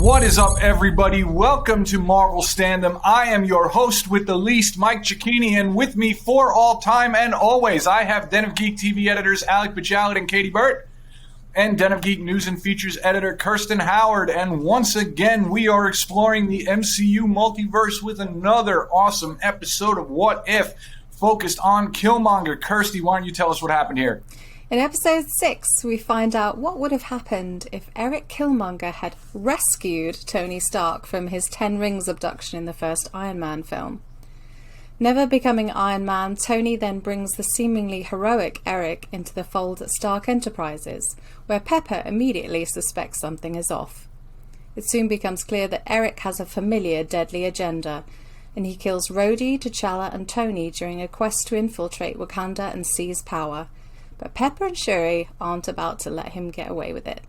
What is up, everybody? Welcome to Marvel Standom. I am your host with the least, Mike Cicchini, and with me for all time and always, I have Den of Geek TV editors Alec Bajalit and Katie Burt, and Den of Geek News and Features editor Kirsten Howard. And once again, we are exploring the MCU multiverse with another awesome episode of What If, focused on Killmonger. Kirsty, why don't you tell us what happened here? In episode 6, we find out what would have happened if Eric Killmonger had rescued Tony Stark from his 10 Rings abduction in the first Iron Man film. Never becoming Iron Man, Tony then brings the seemingly heroic Eric into the fold at Stark Enterprises, where Pepper immediately suspects something is off. It soon becomes clear that Eric has a familiar deadly agenda, and he kills Rhodey, T'Challa and Tony during a quest to infiltrate Wakanda and seize power. But Pepper and Shuri aren't about to let him get away with it.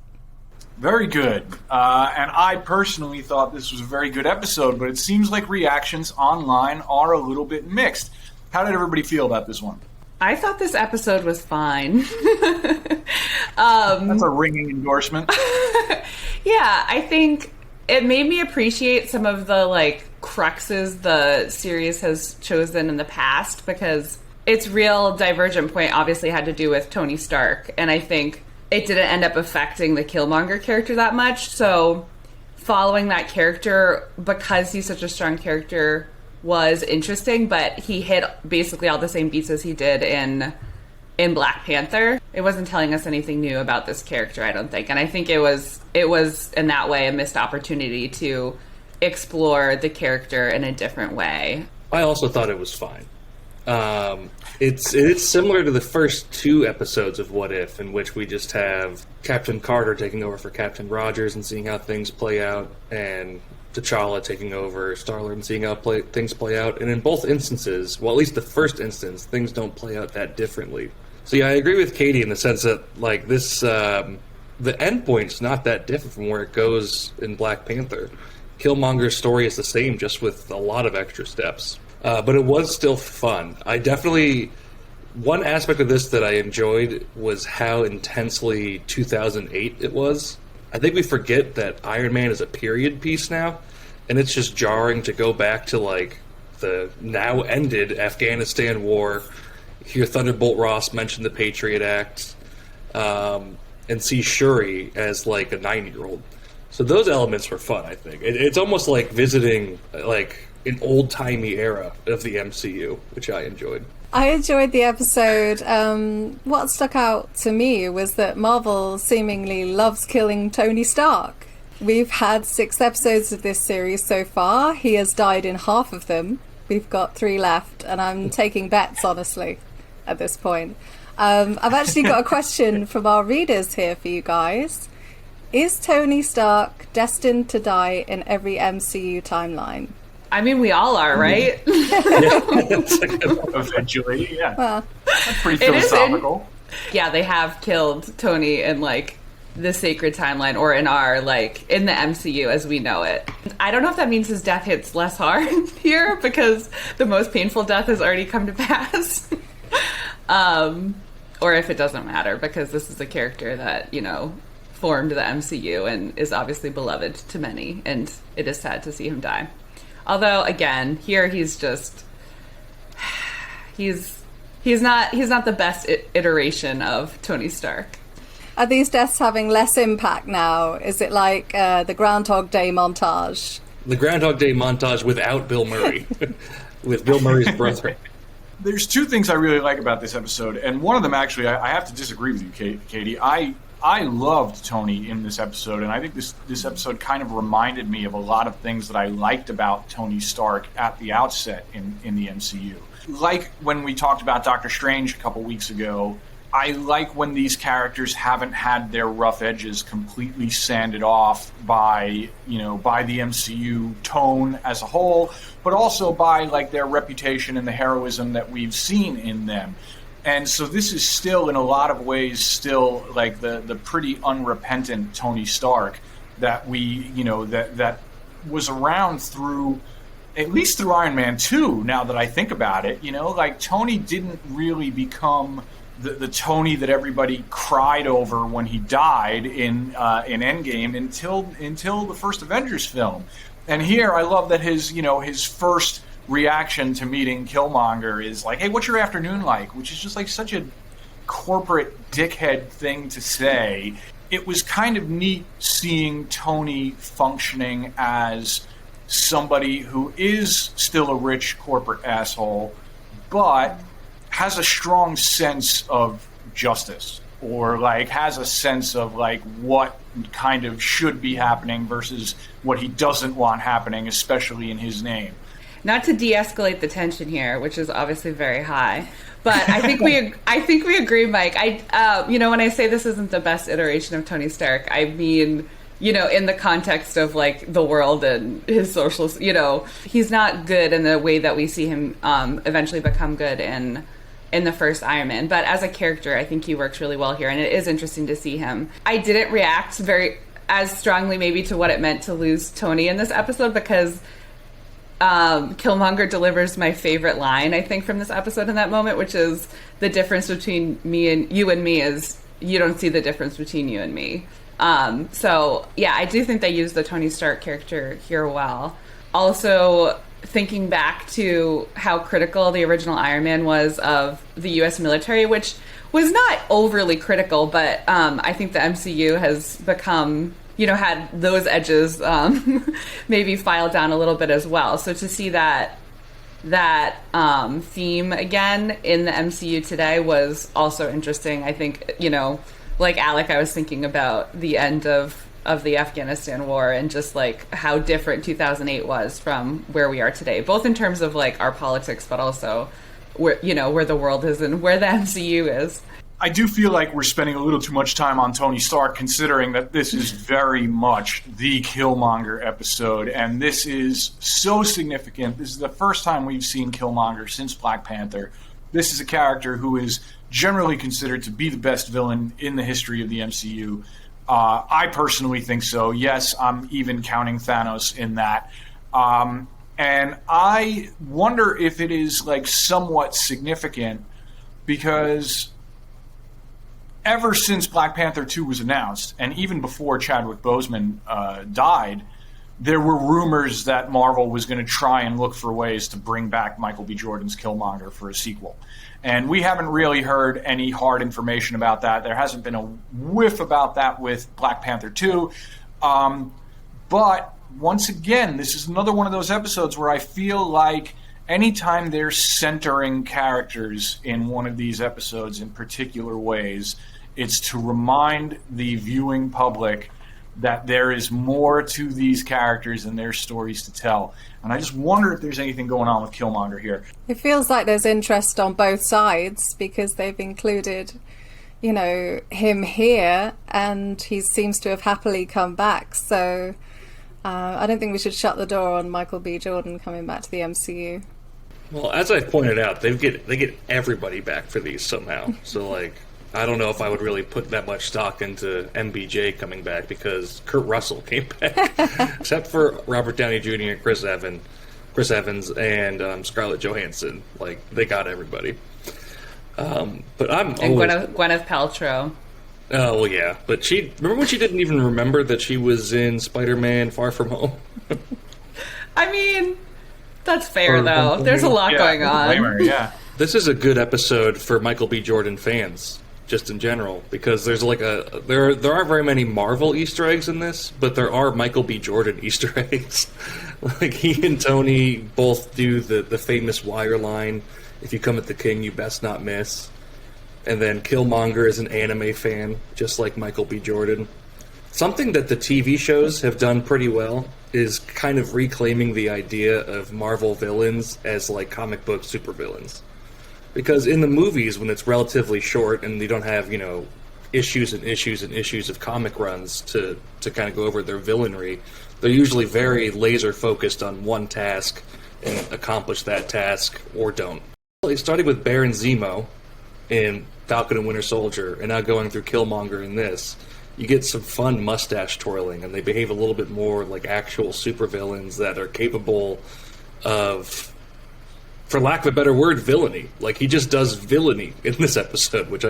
Very good. And I personally thought this was a very good episode, but it seems like reactions online are a little bit mixed. How did everybody feel about this one? I thought this episode was fine. That's a ringing endorsement. Yeah, I think it made me appreciate some of the cruxes the series has chosen in the past, because its real divergent point obviously had to do with Tony Stark, and I think it didn't end up affecting the Killmonger character that much. So following that character, because he's such a strong character, was interesting, but he hit basically all the same beats as he did in Black Panther. It wasn't telling us anything new about this character, I don't think, and I think it was in that way a missed opportunity to explore the character in a different way. I also thought it was fine. It's similar to the first 2 episodes of What If, in which we just have Captain Carter taking over for Captain Rogers and seeing how things play out, and T'Challa taking over Star-Lord and seeing how things play out. And in both instances, well, at least the first instance, things don't play out that differently. So yeah, I agree with Katie in the sense that this the endpoint's not that different from where it goes in Black Panther. Killmonger's story is the same, just with a lot of extra steps. But it was still fun. One aspect of this that I enjoyed was how intensely 2008 it was. I think we forget that Iron Man is a period piece now, and it's just jarring to go back to the now ended Afghanistan war, hear Thunderbolt Ross mention the Patriot Act, and see Shuri as a 9-year-old. So those elements were fun, I think. It's almost like visiting an old-timey era of the MCU, which I enjoyed. I enjoyed the episode. What stuck out to me was that Marvel seemingly loves killing Tony Stark. We've had 6 episodes of this series so far. He has died in half of them. We've got 3 left, and I'm taking bets, honestly, at this point. I've actually got a question from our readers here for you guys. Is Tony Stark destined to die in every MCU timeline? I mean, we all are, right? Eventually, yeah. Well, that's pretty philosophical. Yeah, they have killed Tony in the sacred timeline, or in our in the MCU as we know it. I don't know if that means his death hits less hard here, because the most painful death has already come to pass. Or if it doesn't matter, because this is a character that, formed the MCU and is obviously beloved to many, and it is sad to see him die. Although, again, here he's not the best iteration of Tony Stark. Are these deaths having less impact now? Is it like the Groundhog Day montage? The Groundhog Day montage without Bill Murray, with Bill Murray's brother. There's 2 things I really like about this episode, and one of them, actually, I have to disagree with you, Katie. I loved Tony in this episode, and I think this episode kind of reminded me of a lot of things that I liked about Tony Stark at the outset in the MCU. Like when we talked about Doctor Strange a couple weeks ago, I like when these characters haven't had their rough edges completely sanded off by the MCU tone as a whole, but also by their reputation and the heroism that we've seen in them. And so this is still, in a lot of ways, still the pretty unrepentant Tony Stark that that was around through, at least through Iron Man 2, now that I think about it. Tony didn't really become the Tony that everybody cried over when he died in Endgame until the first Avengers film. And here, I love that his first reaction to meeting Killmonger is like, "Hey, what's your afternoon like?" Which is just like such a corporate dickhead thing to say. It was kind of neat seeing Tony functioning as somebody who is still a rich corporate asshole, but has a strong sense of justice, or like has a sense of like what kind of should be happening versus what he doesn't want happening, especially in his name. Not to de-escalate the tension here, which is obviously very high, but I think we agree, Mike. When I say this isn't the best iteration of Tony Stark, I mean, in the context of like the world and his socialist, he's not good in the way that we see him eventually become good in the first Iron Man. But as a character, I think he works really well here, and it is interesting to see him. I didn't react as strongly maybe to what it meant to lose Tony in this episode, because Killmonger delivers my favorite line, I think, from this episode in that moment, which is the difference between you and me is you don't see the difference between you and me. So yeah, I do think they used the Tony Stark character here well. Also, thinking back to how critical the original Iron Man was of the U.S. military, which was not overly critical, but I think the MCU has become, had those edges maybe filed down a little bit as well. So to see that theme again in the MCU today was also interesting. I think, like Alec, I was thinking about the end of the Afghanistan war and just like how different 2008 was from where we are today, both in terms of like our politics, but also where the world is and where the MCU is. I do feel like we're spending a little too much time on Tony Stark, considering that this is very much the Killmonger episode, and this is so significant. This is the first time we've seen Killmonger since Black Panther. This is a character who is generally considered to be the best villain in the history of the MCU. I personally think so. Yes, I'm even counting Thanos in that. And I wonder if it is like somewhat significant because ever since Black Panther 2 was announced, and even before Chadwick Boseman died, there were rumors that Marvel was going to try and look for ways to bring back Michael B. Jordan's Killmonger for a sequel. And we haven't really heard any hard information about that. There hasn't been a whiff about that with Black Panther 2. But once again, this is another one of those episodes where I feel like anytime they're centering characters in one of these episodes in particular ways, it's to remind the viewing public that there is more to these characters and their stories to tell. And I just wonder if there's anything going on with Killmonger here. It feels like there's interest on both sides because they've included, him here, and he seems to have happily come back. So I don't think we should shut the door on Michael B. Jordan coming back to the MCU. Well, as I pointed out, they get everybody back for these somehow. So, like, I don't know if I would really put that much stock into MBJ coming back because Kurt Russell came back, except for Robert Downey Jr. and Chris Evans, and Scarlett Johansson. Like, they got everybody. But I'm and Gwyneth Paltrow. Oh well, yeah. But remember when she didn't even remember that she was in Spider-Man: Far From Home? I mean, that's fair though. There's a lot going on. Yeah. This is a good episode for Michael B. Jordan fans, just in general, because there's like there aren't very many Marvel Easter eggs in this, but there are Michael B. Jordan Easter eggs. Like he and Tony both do the famous wire line, "If you come at the king, you best not miss." And then Killmonger is an anime fan, just like Michael B. Jordan. Something that the TV shows have done pretty well is kind of reclaiming the idea of Marvel villains as like comic book supervillains. Because in the movies, when it's relatively short and they don't have, issues and issues and issues of comic runs to kind of go over their villainry, they're usually very laser focused on one task and accomplish that task or don't. They started with Baron Zemo in Falcon and Winter Soldier, and now going through Killmonger in this, you get some fun mustache twirling, and they behave a little bit more like actual supervillains that are capable of for lack of a better word, villainy. Like, he just does villainy in this episode, which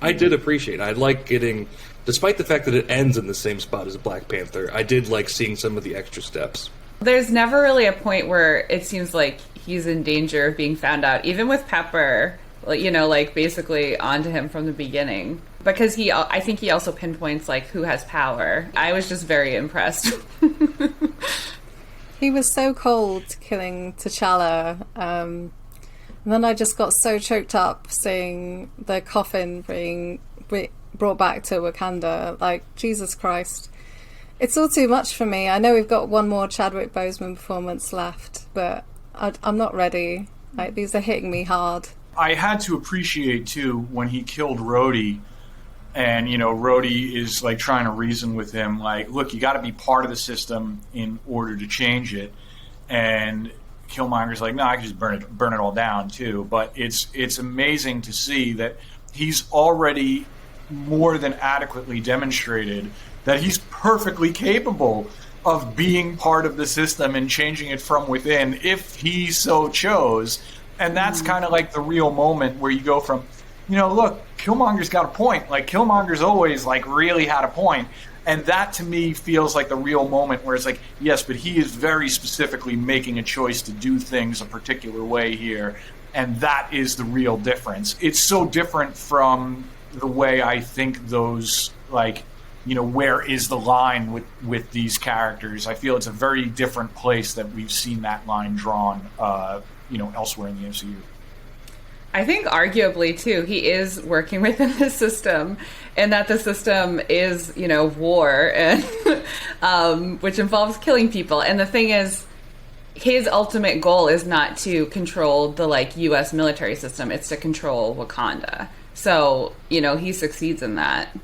I did appreciate. I like getting, despite the fact that it ends in the same spot as Black Panther, I did like seeing some of the extra steps. There's never really a point where it seems like he's in danger of being found out, even with Pepper, like basically onto him from the beginning. Because I think he also pinpoints like who has power. I was just very impressed. He was so cold killing T'Challa. And then I just got so choked up seeing the coffin being brought back to Wakanda. Like, Jesus Christ. It's all too much for me. I know we've got one more Chadwick Boseman performance left, but I'm not ready. Like, these are hitting me hard. I had to appreciate, too, when he killed Rhodey, and, Rhodey is, like, trying to reason with him, like, look, you got to be part of the system in order to change it. And Killmonger's like, no, I can just burn it all down, too. But it's amazing to see that he's already more than adequately demonstrated that he's perfectly capable of being part of the system and changing it from within if he so chose. And that's kind of like the real moment where you go from, look, Killmonger's got a point. Like, Killmonger's always, like, really had a point. And that, to me, feels like the real moment where it's like, yes, but he is very specifically making a choice to do things a particular way here. And that is the real difference. It's so different from the way I think those, like, where is the line with these characters? I feel it's a very different place that we've seen that line drawn, elsewhere in the MCU. I think arguably, too, he is working within the system, and that the system is, war, and which involves killing people. And the thing is, his ultimate goal is not to control the, like, U.S. military system. It's to control Wakanda. So, he succeeds in that.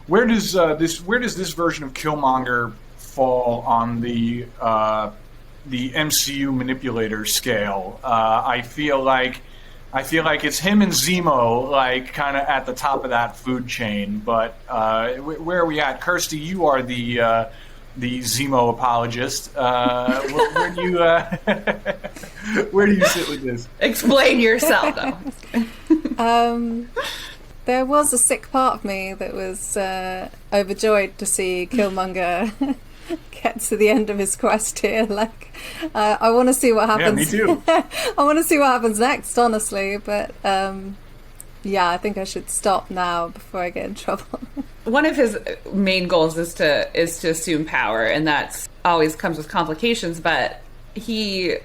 Where does this version of Killmonger fall on the MCU manipulator scale? I feel like it's him and Zemo, like, kind of at the top of that food chain. But where are we at? Kirsty, you are the Zemo apologist. Where do you sit with this? Explain yourself, though. There was a sick part of me that was overjoyed to see Killmonger get to the end of his quest here. Like, I want to see what happens. Yeah, me too. I want to see what happens next, honestly. But I think I should stop now before I get in trouble. One of his main goals is to assume power, and that's always comes with complications. But he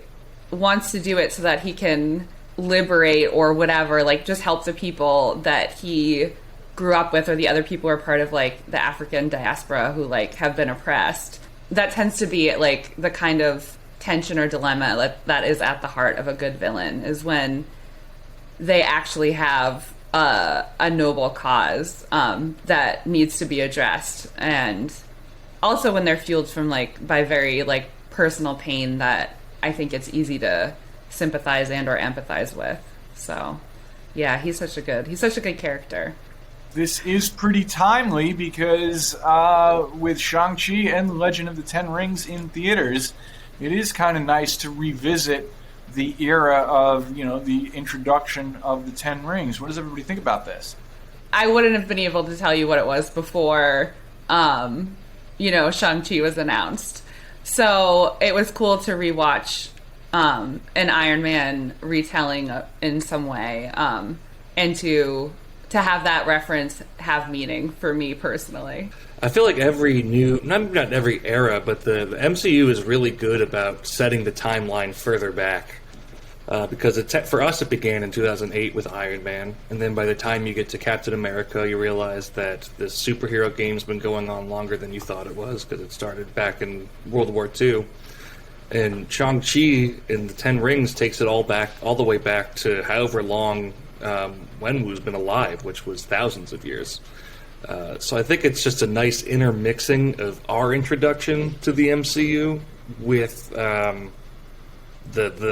wants to do it so that he can liberate or whatever, like, just help the people that he grew up with, or the other people who are part of, like, the African diaspora who, like, have been oppressed. That tends to be, like, the kind of tension or dilemma that is at the heart of a good villain, is when they actually have a noble cause that needs to be addressed, and also when they're fueled from, like, by very, like, personal pain that I think it's easy to sympathize and or empathize with. So yeah, he's such a good character. This is pretty timely because with Shang-Chi and Legend of the Ten Rings in theaters, it is kind of nice to revisit the era of, the introduction of the Ten Rings. What does everybody think about this? I wouldn't have been able to tell you what it was before Shang-Chi was announced. So it was cool to rewatch an Iron Man retelling in some way, and to have that reference have meaning for me personally. I feel like every not every era, but the MCU is really good about setting the timeline further back. Because for us, it began in 2008 with Iron Man, and then by the time you get to Captain America, you realize that the superhero game's been going on longer than you thought it was, because it started back in World War II. And Shang-Chi in the Ten Rings takes it all the way back to however long Wenwu's been alive, which was thousands of years. So I think it's just a nice intermixing of our introduction to the MCU with the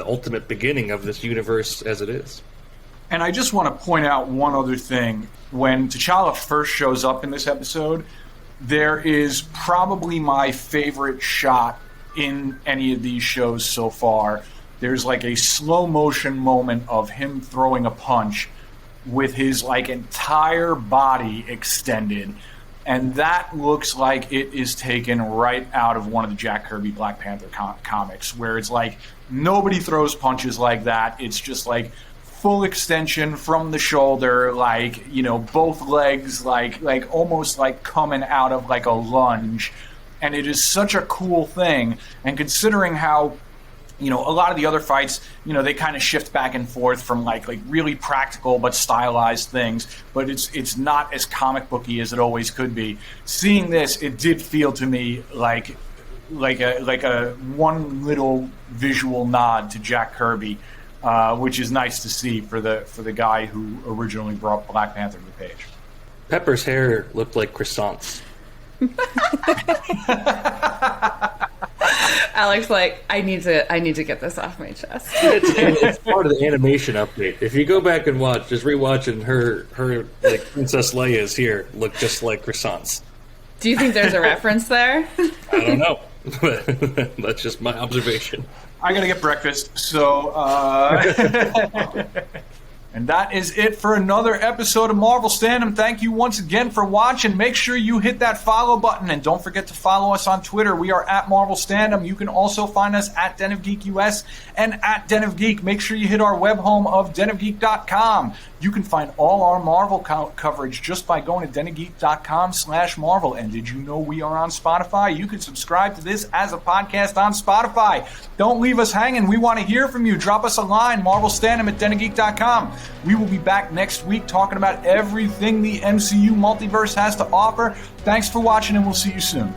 ultimate beginning of this universe as it is. And I just want to point out one other thing. When T'Challa first shows up in this episode, there is probably my favorite shot in any of these shows so far there's like a slow motion moment of him throwing a punch with his like entire body extended. And that looks like it is taken right out of one of the Jack Kirby Black Panther comics, where it's like nobody throws punches like that. It's just like full extension from the shoulder, like, you know, both legs like almost like coming out of like a lunge. And it is such a cool thing. And considering how, you know, a lot of the other fights, you know, they kind of shift back and forth from like really practical but stylized things, but it's not as comic booky as it always could be. Seeing this, it did feel to me like a one little visual nod to Jack Kirby, which is nice to see for the guy who originally brought Black Panther to the page. Pepper's hair looked like croissants. Alex, like, I need to get this off my chest. It's part of the animation update. If you go back and watch, just rewatching her like Princess Leia's here look just like croissants. Do you think there's a reference there? I don't know, but that's just my observation. I gotta get breakfast, so and that is it for another episode of Marvel Standom. Thank you once again for watching. Make sure you hit that follow button, and don't forget to follow us on Twitter. We are at Marvel Standom. You can also find us at Den of Geek US and at Den of Geek. Make sure you hit our web home of denofgeek.com. You can find all our Marvel coverage just by going to denofgeek.com/Marvel. And did you know we are on Spotify? You can subscribe to this as a podcast on Spotify. Don't leave us hanging. We want to hear from you. Drop us a line, marvelstandom at denofgeek.com. We will be back next week talking about everything the MCU multiverse has to offer. Thanks for watching, and we'll see you soon.